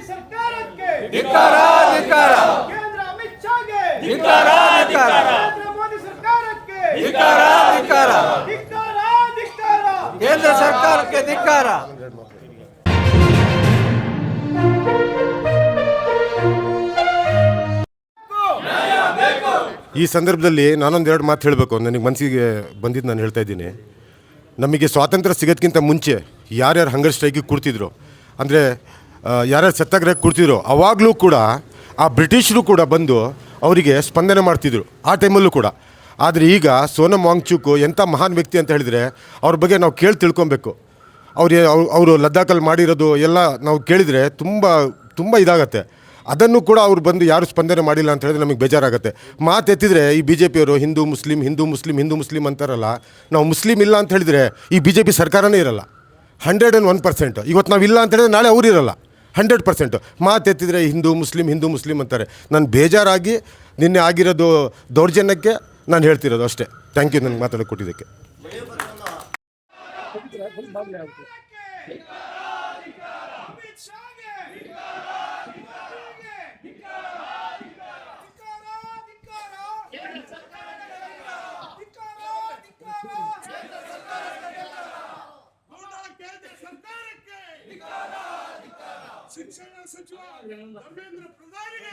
ಸರ್ಕಾರಕ್ಕೆ ಧಿಕ್ಕಾರ ಧಿಕ್ಕಾರ ಕೇಂದ್ರ ಅಮಿತ್ ಶಾಗೆ ಧಿಕ್ಕಾರ ಧಿಕ್ಕಾರ ನರೇಂದ್ರ ಮೋದಿ ಸರ್ಕಾರಕ್ಕೆ ಧಿಕ್ಕಾರ ಧಿಕ್ಕಾರ ಧಿಕ್ಕಾರ ಧಿಕ್ಕಾರ ಕೇಂದ್ರ ಸರ್ಕಾರಕ್ಕೆ ಧಿಕ್ಕಾರ. ಈ ಸಂದರ್ಭದಲ್ಲಿ ನಾನೊಂದೆರಡು ಮಾತು ಹೇಳಬೇಕು. ನನಗೆ ಮನಸ್ಸಿಗೆ ಬಂದಿದ್ದು ನಾನು ಹೇಳ್ತಾ ಇದ್ದೀನಿ. ನಮಗೆ ಸ್ವಾತಂತ್ರ್ಯ ಸಿಗೋದಕ್ಕಿಂತ ಮುಂಚೆ ಯಾರ್ಯಾರು ಹಂಗರ್ ಸ್ಟ್ರೈಕಿಗೆ ಕೂರ್ತಿದ್ರು, ಅಂದರೆ ಯಾರ್ಯಾರು ಸತ್ಯಾಗ್ರಹಕ್ಕೆ ಕೂರ್ತಿದ್ರು, ಅವಾಗಲೂ ಕೂಡ ಆ ಬ್ರಿಟಿಷರು ಕೂಡ ಬಂದು ಅವರಿಗೆ ಸ್ಪಂದನೆ ಮಾಡ್ತಿದ್ರು ಆ ಟೈಮಲ್ಲೂ ಕೂಡ. ಆದರೆ ಈಗ ಸೋನಮ್ ವಾಂಗ್ಚುಕ್ ಎಂಥ ಮಹಾನ್ ವ್ಯಕ್ತಿ ಅಂತ ಹೇಳಿದರೆ ಅವ್ರ ಬಗ್ಗೆ ನಾವು ಕೇಳಿ ತಿಳ್ಕೊಬೇಕು. ಅವರು ಲದ್ದಾಖಲ್ಲಿ ಮಾಡಿರೋದು ಎಲ್ಲ ನಾವು ಕೇಳಿದರೆ ತುಂಬ ಇದಾಗತ್ತೆ. ಅದನ್ನು ಕೂಡ ಅವ್ರು ಬಂದು ಯಾರು ಸ್ಪಂದನೆ ಮಾಡಿಲ್ಲ ಅಂತ ಹೇಳಿದ್ರೆ ನಮಗೆ ಬೇಜಾರಾಗುತ್ತೆ. ಮಾತೆತ್ತಿದ್ರೆ ಈ ಬಿ ಜೆ ಪಿಯವರು ಹಿಂದೂ ಮುಸ್ಲಿಂ ಅಂತಾರಲ್ಲ, ನಾವು ಮುಸ್ಲಿಂ ಇಲ್ಲ ಅಂತ ಹೇಳಿದರೆ ಈ ಬಿ ಜೆ ಪಿ ಸರ್ಕಾರನೇ ಇರಲ್ಲ. 101%. ಇವತ್ತು ನಾವು ಇಲ್ಲ ಅಂತ ಹೇಳಿದ್ರೆ ನಾಳೆ ಅವ್ರು ಇರಲ್ಲ. 100% ಮಾತೆತ್ತಿದ್ರೆ ಹಿಂದೂ ಮುಸ್ಲಿಂ ಅಂತಾರೆ. ನಾನು ಬೇಜಾರಾಗಿ ನಿನ್ನೆ ಆಗಿರೋದು ದೌರ್ಜನ್ಯಕ್ಕೆ ನಾನು ಹೇಳ್ತಿರೋದು ಅಷ್ಟೇ. ಥ್ಯಾಂಕ್ ಯು ನನಗೆ ಮಾತಾಡೋಕ್ಕೆ ಕೊಟ್ಟಿದ್ದಕ್ಕೆ. ಶಿಕ್ಷಣ ಸಚಿವ ಧರ್ಮೇಂದ್ರ ಪ್ರಧಾನಿಗೆ